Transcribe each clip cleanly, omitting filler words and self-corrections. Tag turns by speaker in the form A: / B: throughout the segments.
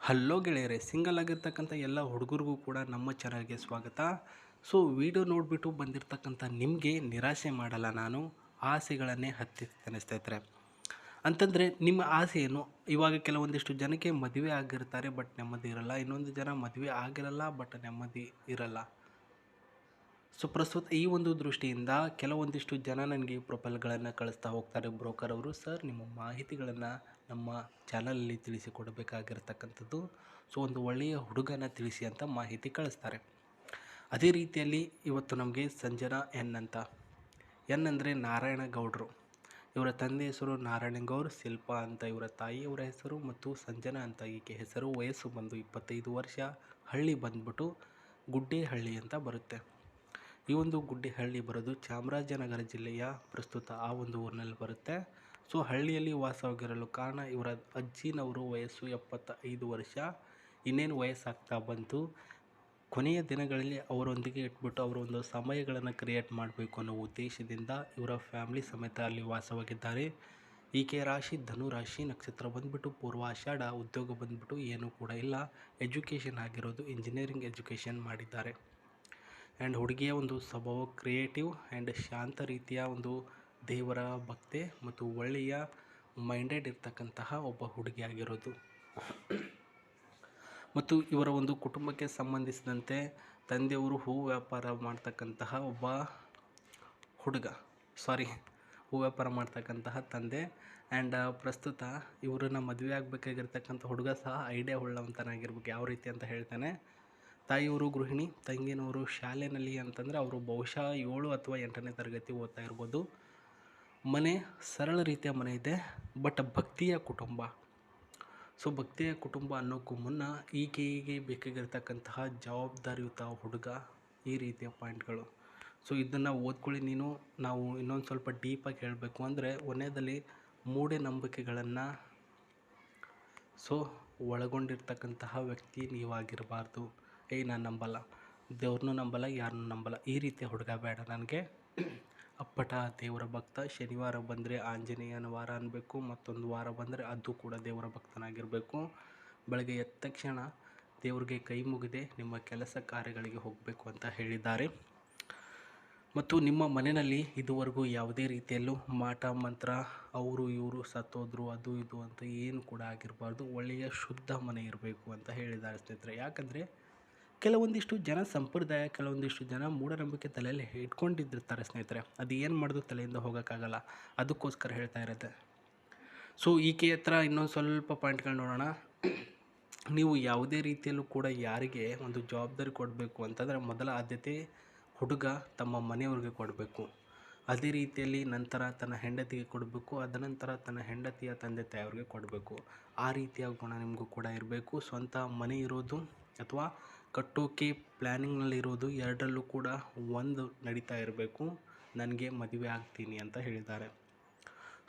A: Hello ಗೆಳೆಯರೇ, single ಆಗಿರ್ತಕ್ಕಂಥ ಎಲ್ಲ ಹುಡುಗರಿಗೂ ಕೂಡ ನಮ್ಮ ಚಾನಲ್ಗೆ ಸ್ವಾಗತ. ಸೊ ವಿಡಿಯೋ ನೋಡಿಬಿಟ್ಟು ಬಂದಿರತಕ್ಕಂಥ ನಿಮಗೆ ನಿರಾಸೆ ಮಾಡಲ್ಲ ನಾನು, ಆಸೆಗಳನ್ನೇ ಹತ್ತಿಸ್ತೇನೆ ಸ್ನೇಹಿತರೆ. ಅಂತಂದರೆ ನಿಮ್ಮ ಆಸೆ ಏನು? ಇವಾಗ ಕೆಲವೊಂದಿಷ್ಟು ಜನಕ್ಕೆ ಮದುವೆ ಆಗಿರ್ತಾರೆ ಬಟ್ ನೆಮ್ಮದಿ ಇರಲ್ಲ, ಇನ್ನೊಂದು ಜನ ಮದುವೆ ಆಗಿರಲ್ಲ ಬಟ್ ನೆಮ್ಮದಿ ಇರಲ್ಲ. ಸೊ ಪ್ರಸ್ತುತ ಈ ಒಂದು ದೃಷ್ಟಿಯಿಂದ ಕೆಲವೊಂದಿಷ್ಟು ಜನ ನನಗೆ ಪ್ರೊಫೈಲ್ಗಳನ್ನು ಕಳಿಸ್ತಾ ಹೋಗ್ತಾರೆ ಬ್ರೋಕರ್ ಅವರು. ಸರ್, ನಿಮ್ಮ ಮಾಹಿತಿಗಳನ್ನು ನಮ್ಮ ಚಾನಲಲ್ಲಿ ತಿಳಿಸಿಕೊಡಬೇಕಾಗಿರ್ತಕ್ಕಂಥದ್ದು. ಸೊ ಒಂದು ಒಳ್ಳೆಯ ಹುಡುಗನ ತಿಳಿಸಿ ಅಂತ ಮಾಹಿತಿ ಕಳಿಸ್ತಾರೆ. ಅದೇ ರೀತಿಯಲ್ಲಿ ಇವತ್ತು ನಮಗೆ ಸಂಜನಾ ಎನ್ ಅಂತ, ಎನ್ ಅಂದರೆ ನಾರಾಯಣ ಗೌಡರು. ಇವರ ತಂದೆ ಹೆಸರು ನಾರಾಯಣಗೌರ್, ಶಿಲ್ಪಾ ಅಂತ ಇವರ ತಾಯಿಯವರ ಹೆಸರು, ಮತ್ತು ಸಂಜನಾ ಅಂತ ಈಕೆ ಹೆಸರು. ವಯಸ್ಸು ಬಂದು 25 ವರ್ಷ. ಹಳ್ಳಿ ಬಂದ್ಬಿಟ್ಟು ಗುಡ್ಡೇಹಳ್ಳಿ ಅಂತ ಬರುತ್ತೆ. ಈ ಒಂದು ಗುಡ್ಡೇಹಳ್ಳಿ ಬರೋದು ಚಾಮರಾಜನಗರ ಜಿಲ್ಲೆಯ ಪ್ರಸ್ತುತ ಆ ಒಂದು ಊರಿನಲ್ಲಿ ಬರುತ್ತೆ. ಸೊ ಹಳ್ಳಿಯಲ್ಲಿ ವಾಸವಾಗಿರಲು ಕಾರಣ, ಇವರ ಅಜ್ಜಿನವರು ವಯಸ್ಸು 75 ವರ್ಷ. ಇನ್ನೇನು ವಯಸ್ಸಾಗ್ತಾ ಬಂತು. ಕೊನೆಯ ದಿನಗಳಲ್ಲಿ ಅವರೊಂದಿಗೆ ಇಟ್ಬಿಟ್ಟು ಅವರ ಒಂದು ಸಮಯಗಳನ್ನು ಕ್ರಿಯೇಟ್ ಮಾಡಬೇಕು ಅನ್ನೋ ಉದ್ದೇಶದಿಂದ ಇವರ ಫ್ಯಾಮಿಲಿ ಸಮೇತ ಅಲ್ಲಿ ವಾಸವಾಗಿದ್ದಾರೆ. ಈಕೆ ರಾಶಿ ಧನು ರಾಶಿ, ನಕ್ಷತ್ರ ಬಂದ್ಬಿಟ್ಟು ಪೂರ್ವಾಷಾಢ, ಉದ್ಯೋಗ ಬಂದ್ಬಿಟ್ಟು ಏನೂ ಕೂಡ ಇಲ್ಲ. ಎಜುಕೇಷನ್ ಆಗಿರೋದು ಇಂಜಿನಿಯರಿಂಗ್ ಎಜುಕೇಷನ್ ಮಾಡಿದ್ದಾರೆ. ಆ್ಯಂಡ್ ಹುಡುಗಿಯ ಒಂದು ಸ್ವಭಾವ ಕ್ರಿಯೇಟಿವ್ ಆ್ಯಂಡ್ ಶಾಂತ ರೀತಿಯ ಒಂದು ದೇವರ ಭಕ್ತೆ ಮತ್ತು ಒಳ್ಳೆಯ ಮೈಂಡೆಡ್ ಇರ್ತಕ್ಕಂತಹ ಒಬ್ಬ ಹುಡುಗಿಯಾಗಿರೋದು. ಮತ್ತು ಇವರ ಒಂದು ಕುಟುಂಬಕ್ಕೆ ಸಂಬಂಧಿಸಿದಂತೆ ತಂದೆಯವರು ಹೂ ವ್ಯಾಪಾರ ಮಾಡ್ತಕ್ಕಂತಹ ಒಬ್ಬ ಹುಡುಗ, ಹೂ ವ್ಯಾಪಾರ ಮಾಡ್ತಕ್ಕಂತಹ ತಂದೆ. ಆ್ಯಂಡ್ ಪ್ರಸ್ತುತ ಇವರನ್ನು ಮದುವೆ ಆಗಬೇಕಾಗಿರ್ತಕ್ಕಂಥ ಹುಡುಗ ಸಹ ಐಡಿಯಾ ಉಳ್ಳವಂತನಾಗಿರ್ಬೇಕು. ಯಾವ ರೀತಿ ಅಂತ ಹೇಳ್ತಾನೆ. ತಾಯಿಯವರು ಗೃಹಿಣಿ, ತಂಗಿನವರು ಶಾಲೆಯಲ್ಲಿ ಅಂತಂದರೆ ಅವರು ಬಹುಶಃ 7 ಅಥವಾ 8ನೇ ತರಗತಿ ಓದ್ತಾ ಇರ್ಬೋದು. ಮನೆ ಸರಳ ರೀತಿಯ ಮನೆ ಇದೆ, ಬಟ್ ಭಕ್ತಿಯ ಕುಟುಂಬ. ಸೊ ಭಕ್ತಿಯ ಕುಟುಂಬ ಅನ್ನೋಕ್ಕೂ ಮುನ್ನ ಈಕೆಗೆ ಬೇಕಾಗಿರ್ತಕ್ಕಂತಹ ಜವಾಬ್ದಾರಿಯುತ ಹುಡುಗ, ಈ ರೀತಿಯ ಪಾಯಿಂಟ್ಗಳು. ಸೊ ಇದನ್ನು ಓದ್ಕೊಳ್ಳಿ ನೀವು. ನಾವು ಇನ್ನೊಂದು ಸ್ವಲ್ಪ ಡೀಪಾಗಿ ಹೇಳಬೇಕು ಅಂದರೆ, ಒಂದನೇದಲ್ಲಿ ಮೂಢನಂಬಿಕೆಗಳನ್ನು ಒಳಗೊಂಡಿರ್ತಕ್ಕಂತಹ ವ್ಯಕ್ತಿ ನೀವಾಗಿರಬಾರ್ದು. ನಾನು ನಂಬಲ್ಲ, ದೇವ್ರನ್ನೂ ನಂಬಲ್ಲ, ಯಾರನ್ನೂ ನಂಬಲ್ಲ, ಈ ರೀತಿಯ ಹುಡುಗ ಬೇಡ ನನಗೆ. ಅಪ್ಪಟ ದೇವರ ಭಕ್ತ. ಶನಿವಾರ ಬಂದರೆ ಆಂಜನೇಯನ ವಾರ ಅನ್ನಬೇಕು, ಮತ್ತೊಂದು ವಾರ ಬಂದರೆ ಅದು ಕೂಡ ದೇವರ ಭಕ್ತನಾಗಿರಬೇಕು. ಬೆಳಗ್ಗೆ ಎದ್ದ ತಕ್ಷಣ ದೇವ್ರಿಗೆ ಕೈ ಮುಗಿದೆ ನಿಮ್ಮ ಕೆಲಸ ಕಾರ್ಯಗಳಿಗೆ ಹೋಗಬೇಕು ಅಂತ ಹೇಳಿದ್ದಾರೆ. ಮತ್ತು ನಿಮ್ಮ ಮನೆಯಲ್ಲಿ ಇದುವರೆಗೂ ಯಾವುದೇ ರೀತಿಯಲ್ಲೂ ಮಾಟ ಮಂತ್ರ, ಅವರು ಇವರು ಸತ್ತೋದ್ರು, ಅದು ಇದು ಅಂತ ಏನು ಕೂಡ ಆಗಿರಬಾರ್ದು. ಒಳ್ಳೆಯ ಶುದ್ಧ ಮನೆ ಇರಬೇಕು ಅಂತ ಹೇಳಿದ್ದಾರೆ ಸ್ನೇಹಿತರೆ. ಯಾಕಂದರೆ ಕೆಲವೊಂದಿಷ್ಟು ಜನ ಸಂಪ್ರದಾಯ, ಕೆಲವೊಂದಿಷ್ಟು ಜನ ಮೂಢನಂಬಿಕೆ ತಲೆಯಲ್ಲಿ ಇಟ್ಕೊಂಡಿದ್ದಿರ್ತಾರೆ ಸ್ನೇಹಿತರೆ. ಅದು ಏನು ಮಾಡೋದು ತಲೆಯಿಂದ ಹೋಗೋಕ್ಕಾಗಲ್ಲ, ಅದಕ್ಕೋಸ್ಕರ ಹೇಳ್ತಾ ಇರುತ್ತೆ. ಸೊ ಈಕೆ ಹತ್ರ ಇನ್ನೊಂದು ಸ್ವಲ್ಪ ಪಾಯಿಂಟ್ಗಳು ನೋಡೋಣ. ನೀವು ಯಾವುದೇ ರೀತಿಯಲ್ಲೂ ಕೂಡ ಯಾರಿಗೆ ಒಂದು ಜವಾಬ್ದಾರಿ ಕೊಡಬೇಕು ಅಂತಂದರೆ, ಮೊದಲ ಆದ್ಯತೆ ಹುಡುಗ ತಮ್ಮ ಮನೆಯವ್ರಿಗೆ ಕೊಡಬೇಕು. ಅದೇ ರೀತಿಯಲ್ಲಿ ನಂತರ ತನ್ನ ಹೆಂಡತಿಗೆ ಕೊಡಬೇಕು, ಅದನಂತರ ತನ್ನ ಹೆಂಡತಿಯ ತಂದೆ ತಾಯಿಯವ್ರಿಗೆ ಕೊಡಬೇಕು. ಆ ರೀತಿಯ ಗುಣ ನಿಮಗೂ ಕೂಡ ಇರಬೇಕು. ಸ್ವಂತ ಮನೆ ಇರೋದು ಅಥವಾ ಕಟ್ಟೋಕೆ ಪ್ಲ್ಯಾನಿಂಗ್ನಲ್ಲಿರೋದು, ಎರಡರಲ್ಲೂ ಕೂಡ ಒಂದು ನಡೀತಾ ಇರಬೇಕು. ನನಗೆ ಮದುವೆ ಆಗ್ತೀನಿ ಅಂತ ಹೇಳಿದ್ದಾರೆ.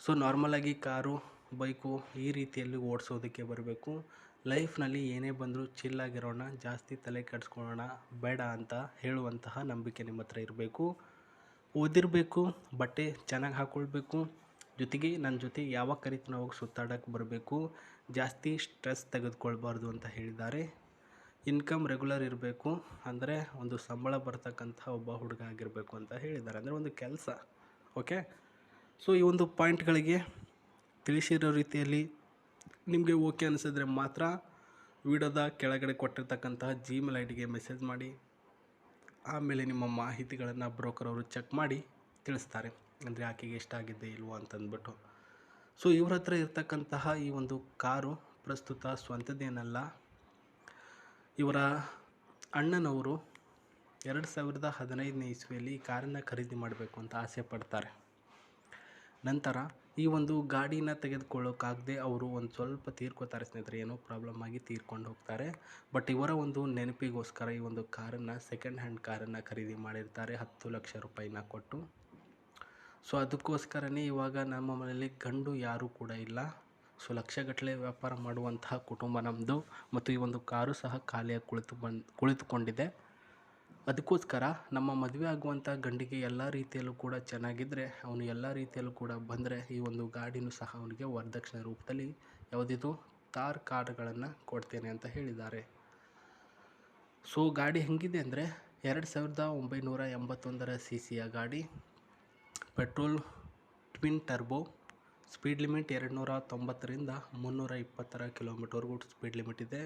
A: ಸೊ ನಾರ್ಮಲಾಗಿ ಕಾರು, ಬೈಕು ಈ ರೀತಿಯಲ್ಲಿ ಓಡಿಸೋದಕ್ಕೆ ಬರಬೇಕು. ಲೈಫ್ನಲ್ಲಿ ಏನೇ ಬಂದರೂ ಚಿಲ್ಲಾಗಿರೋಣ, ಜಾಸ್ತಿ ತಲೆ ಕೆಡಿಸ್ಕೊಳ್ಳೋಣ ಬೇಡ ಅಂತ ಹೇಳುವಂತಹ ನಂಬಿಕೆ ನಿಮ್ಮ ಹತ್ರ ಇರಬೇಕು. ಓದಿರಬೇಕು, ಬಟ್ಟೆ ಚೆನ್ನಾಗಿ ಹಾಕ್ಕೊಳ್ಬೇಕು, ಜೊತೆಗೆ ನನ್ನ ಜೊತೆ ಯಾವಾಗ ಕರಿತೀನಿ ಅವಾಗ ಸುತ್ತಾಡೋಕ್ಕೆ ಬರಬೇಕು. ಜಾಸ್ತಿ ಸ್ಟ್ರೆಸ್ ತೆಗೆದುಕೊಳ್ಬಾರ್ದು ಅಂತ ಹೇಳಿದ್ದಾರೆ. ಇನ್ಕಮ್ ರೆಗ್ಯುಲರ್ ಇರಬೇಕು, ಅಂದರೆ ಒಂದು ಸಂಬಳ ಬರ್ತಕ್ಕಂಥ ಒಬ್ಬ ಹುಡುಗ ಆಗಿರಬೇಕು ಅಂತ ಹೇಳಿದ್ದಾರೆ. ಅಂದರೆ ಒಂದು ಕೆಲಸ. ಓಕೆ. ಸೊ ಈ ಒಂದು ಪಾಯಿಂಟ್ಗಳಿಗೆ ತಿಳಿಸಿರೋ ರೀತಿಯಲ್ಲಿ ನಿಮಗೆ ಓಕೆ ಅನಿಸಿದ್ರೆ ಮಾತ್ರ ವಿಡಿಯೋದ ಕೆಳಗಡೆ ಕೊಟ್ಟಿರ್ತಕ್ಕಂತಹ ಜಿಮೇಲ್ ಐಡಿಗೆ ಮೆಸೇಜ್ ಮಾಡಿ. ಆಮೇಲೆ ನಿಮ್ಮ ಮಾಹಿತಿಗಳನ್ನು ಬ್ರೋಕರ್ ಅವರು ಚೆಕ್ ಮಾಡಿ ತಿಳಿಸ್ತಾರೆ, ಅಂದರೆ ಆಕೆಗೆ ಎಷ್ಟಾಗಿದೆ ಇಲ್ವೋ ಅಂತಂದ್ಬಿಟ್ಟು. ಸೊ ಇವ್ರ ಹತ್ರ ಇರ್ತಕ್ಕಂತಹ ಈ ಒಂದು ಕಾರು ಪ್ರಸ್ತುತ ಸ್ವಂತದ್ದೇನಲ್ಲ. ಇವರ ಅಣ್ಣನವರು 2015ನೇ ಇಸ್ವಿಯಲ್ಲಿ ಈ ಕಾರನ್ನು ಖರೀದಿ ಮಾಡಬೇಕು ಅಂತ ಆಸೆ ಪಡ್ತಾರೆ. ನಂತರ ಈ ಒಂದು ಗಾಡಿನ ತೆಗೆದುಕೊಳ್ಳೋಕ್ಕಾಗದೆ ಅವರು ಒಂದು ಸ್ವಲ್ಪ ತೀರ್ಕೋತಾರೆ ಸ್ನೇಹಿತರೆ. ಏನೋ ಪ್ರಾಬ್ಲಮ್ ಆಗಿ ತೀರ್ಕೊಂಡು ಹೋಗ್ತಾರೆ. ಬಟ್ ಇವರ ಒಂದು ನೆನಪಿಗೋಸ್ಕರ ಈ ಒಂದು ಕಾರನ್ನು, ಸೆಕೆಂಡ್ ಹ್ಯಾಂಡ್ ಕಾರನ್ನು ಖರೀದಿ ಮಾಡಿರ್ತಾರೆ 10 ಲಕ್ಷ ರೂಪಾಯಿನ ಕೊಟ್ಟು. ಸೊ ಅದಕ್ಕೋಸ್ಕರನೇ ಇವಾಗ ನಮ್ಮ ಮನೆಯಲ್ಲಿ ಗಂಡು ಯಾರೂ ಕೂಡ ಇಲ್ಲ. ಸೊ ಲಕ್ಷಗಟ್ಟಲೆ ವ್ಯಾಪಾರ ಮಾಡುವಂತಹ ಕುಟುಂಬ ನಮ್ಮದು. ಮತ್ತು ಈ ಒಂದು ಕಾರು ಸಹ ಖಾಲಿಯಾಗಿ ಕುಳಿತುಕೊಂಡಿದೆ. ಅದಕ್ಕೋಸ್ಕರ ನಮ್ಮ ಮದುವೆ ಆಗುವಂಥ ಗಂಡಿಗೆ ಎಲ್ಲ ರೀತಿಯಲ್ಲೂ ಕೂಡ ಚೆನ್ನಾಗಿದ್ದರೆ, ಅವನು ಎಲ್ಲ ರೀತಿಯಲ್ಲೂ ಕೂಡ ಬಂದರೆ ಈ ಒಂದು ಗಾಡಿನೂ ಸಹ ಅವನಿಗೆ ವರದಕ್ಷಿಣೆ ರೂಪದಲ್ಲಿ ಯಾವುದಿದು ಥಾರ್ ಕಾರ್ಗಳನ್ನು ಕೊಡ್ತೇನೆ ಅಂತ ಹೇಳಿದ್ದಾರೆ. ಸೊ ಗಾಡಿ ಹೆಂಗಿದೆ ಅಂದರೆ 2981 CCಯ ಗಾಡಿ, petrol twin turbo, speed limit 290ರಿಂದ 320 ಕಿಲೋಮೀಟರ್ವರೆಗೂ ಸ್ಪೀಡ್ ಲಿಮಿಟ್ ಇದೆ.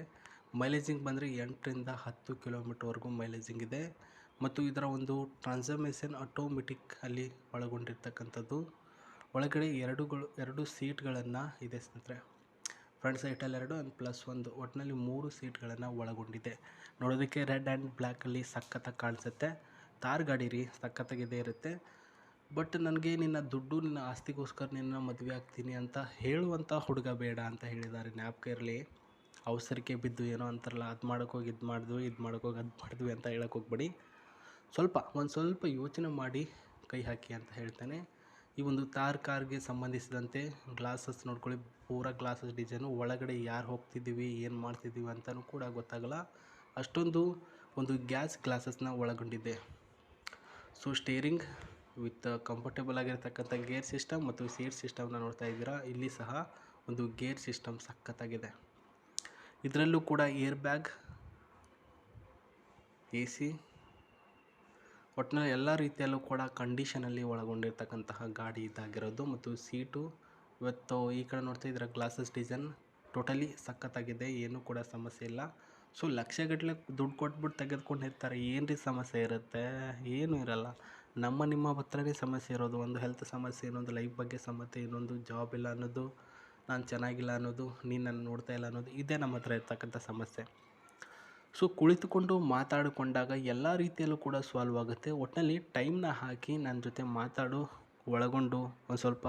A: ಮೈಲೇಜಿಂಗ್ ಬಂದರೆ 8ರಿಂದ 10 ಕಿಲೋಮೀಟರ್ವರೆಗೂ ಮೈಲೇಜಿಂಗ್ ಇದೆ. ಮತ್ತು ಇದರ ಒಂದು ಟ್ರಾನ್ಸ್ಮಿಷನ್ ಆಟೋಮೆಟಿಕ್ ಅಲ್ಲಿ ಒಳಗೊಂಡಿರ್ತಕ್ಕಂಥದ್ದು. ಒಳಗಡೆ ಎರಡು ಸೀಟ್ಗಳನ್ನು ಇದೆ ಸ್ನೇಹಿತರೆ. ಫ್ರಂಟ್ ಸೈಟಲ್ಲಿ 2 ಆ್ಯಂಡ್ +1 ಒಟ್ಟಿನಲ್ಲಿ 3 ಸೀಟ್ಗಳನ್ನು ಒಳಗೊಂಡಿದೆ. ನೋಡೋದಕ್ಕೆ ರೆಡ್ ಆ್ಯಂಡ್ ಬ್ಲ್ಯಾಕಲ್ಲಿ ಸಖತ್ತಾಗಿ ಕಾಣಿಸುತ್ತೆ. ಥಾರ್ ಗಾಡಿ ರೀ, ಸಖತ್ತಾಗಿದೆ ಇರುತ್ತೆ. ಬಟ್ ನನಗೆ ನಿನ್ನ ದುಡ್ಡು ನಿನ್ನ ಆಸ್ತಿಗೋಸ್ಕರ ನಿನ್ನ ಮದುವೆ ಆಗ್ತೀನಿ ಅಂತ ಹೇಳುವಂಥ ಹುಡುಗ ಬೇಡ ಅಂತ ಹೇಳಿದ್ದಾರೆ. ಜ್ಞಾಪಕ ಇರಲಿ. ಅವಸರಕ್ಕೆ ಬಿದ್ದು ಏನೋ ಅಂತಾರಲ್ಲ, ಅದು ಮಾಡೋಕ್ಕೋಗಿ ಇದು ಮಾಡಿದ್ವಿ, ಇದು ಮಾಡೋಕ್ಕೋಗಿ ಅದು ಮಾಡಿದ್ವಿ ಅಂತ ಹೇಳಕ್ಕೆ ಹೋಗ್ಬೇಡಿ. ಒಂದು ಸ್ವಲ್ಪ ಯೋಚನೆ ಮಾಡಿ ಕೈ ಹಾಕಿ ಅಂತ ಹೇಳ್ತೇನೆ. ಈ ಒಂದು ಥಾರ್ ಕಾರ್ಗೆ ಸಂಬಂಧಿಸಿದಂತೆ ಗ್ಲಾಸಸ್ ನೋಡ್ಕೊಳ್ಳಿ, ಪೂರಾ ಗ್ಲಾಸಸ್ ಡಿಸೈನು. ಒಳಗಡೆ ಯಾರು ಹೋಗ್ತಿದ್ದೀವಿ ಏನು ಮಾಡ್ತಿದ್ದೀವಿ ಅಂತಲೂ ಕೂಡ ಗೊತ್ತಾಗಲ್ಲ, ಅಷ್ಟೊಂದು ಒಂದು ಗ್ಲಾಸಸ್ನ ಒಳಗೊಂಡಿದೆ. ಸೊ ಸ್ಟೇರಿಂಗ್ ವಿತ್ ಕಂಫರ್ಟೇಬಲ್ ಆಗಿರ್ತಕ್ಕಂಥ ಗೇರ್ ಸಿಸ್ಟಮ್ ಮತ್ತು ಸೀಟ್ ಸಿಸ್ಟಮ್ನ ನೋಡ್ತಾ ಇದ್ದೀರಾ. ಇಲ್ಲಿ ಸಹ ಒಂದು ಗೇರ್ ಸಿಸ್ಟಮ್ ಸಖತ್ತಾಗಿದೆ. ಇದರಲ್ಲೂ ಕೂಡ ಏರ್ ಬ್ಯಾಗ್, AC, ಒಟ್ಟಿನಲ್ಲಿ ಎಲ್ಲ ರೀತಿಯಲ್ಲೂ ಕೂಡ ಕಂಡೀಷನಲ್ಲಿ ಒಳಗೊಂಡಿರ್ತಕ್ಕಂತಹ ಗಾಡಿ ಇದಾಗಿರೋದು. ಮತ್ತು ಸೀಟು ಇವತ್ತು ಈ ಕಡೆ ನೋಡ್ತಾ ಇದ್ದೀರಾ, ಗ್ಲಾಸಸ್ ಡಿಸೈನ್ ಟೋಟಲಿ ಸಖತ್ತಾಗಿದೆ, ಏನೂ ಕೂಡ ಸಮಸ್ಯೆ ಇಲ್ಲ. ಸೊ ಲಕ್ಷಗಟ್ಟಲೆ ದುಡ್ಡು ಕೊಟ್ಬಿಟ್ಟು ತೆಗೆದುಕೊಂಡಿರ್ತಾರೆ, ಏನು ರೀ ಸಮಸ್ಯೆ ಇರುತ್ತೆ? ಏನೂ ಇರಲ್ಲ. ನಿಮ್ಮ ಹತ್ರನೇ ಸಮಸ್ಯೆ ಇರೋದು. ಒಂದು ಹೆಲ್ತ್ ಸಮಸ್ಯೆ, ಇನ್ನೊಂದು ಲೈಫ್ ಬಗ್ಗೆ ಸಮಸ್ಯೆ, ಇನ್ನೊಂದು ಜಾಬ್ ಇಲ್ಲ ಅನ್ನೋದು, ನಾನು ಚೆನ್ನಾಗಿಲ್ಲ ಅನ್ನೋದು, ನೀನು ನನ್ನ ನೋಡ್ತಾ ಇಲ್ಲ ಅನ್ನೋದು, ಇದೇ ನಮ್ಮ ಹತ್ರ ಇರ್ತಕ್ಕಂಥ ಸಮಸ್ಯೆ. ಸೊ ಕುಳಿತುಕೊಂಡು ಮಾತಾಡಿಕೊಂಡಾಗ ಎಲ್ಲ ರೀತಿಯಲ್ಲೂ ಕೂಡ ಸಾಲ್ವ್ ಆಗುತ್ತೆ. ಒಟ್ಟಿನಲ್ಲಿ ಟೈಮ್ನ ಹಾಕಿ ನನ್ನ ಜೊತೆ ಮಾತಾಡು, ಒಳಗೊಂಡು ಒಂದು ಸ್ವಲ್ಪ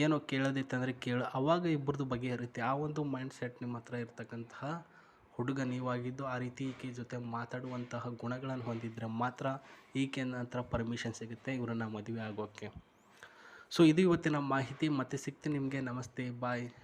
A: ಏನೋ ಕೇಳೋದಿತ್ತಂದರೆ ಕೇಳು, ಆವಾಗ ಇಬ್ಬರದು ಬಗೆಹರಿಯುತ್ತೆ. ಆ ಒಂದು ಮೈಂಡ್ ಸೆಟ್ ನಿಮ್ಮ ಹತ್ರ ಇರ್ತಕ್ಕಂತಹ ಹುಡುಗ ನೀವಾಗಿದ್ದು ಆ ರೀತಿ ಈಕೆ ಜೊತೆ ಮಾತಾಡುವಂತಹ ಗುಣಗಳನ್ನು ಹೊಂದಿದ್ರೆ ಮಾತ್ರ ಈಕೆ ನಂತರ ಪರ್ಮಿಷನ್ ಸಿಗುತ್ತೆ ಇವರನ್ನು ಮದುವೆ ಆಗೋಕ್ಕೆ. ಸೊ ಇದು ಇವತ್ತಿನ ಮಾಹಿತಿ. ಮತ್ತೆ ಸಿಗ್ತೀನಿ ನಿಮಗೆ. ನಮಸ್ತೆ, ಬಾಯ್.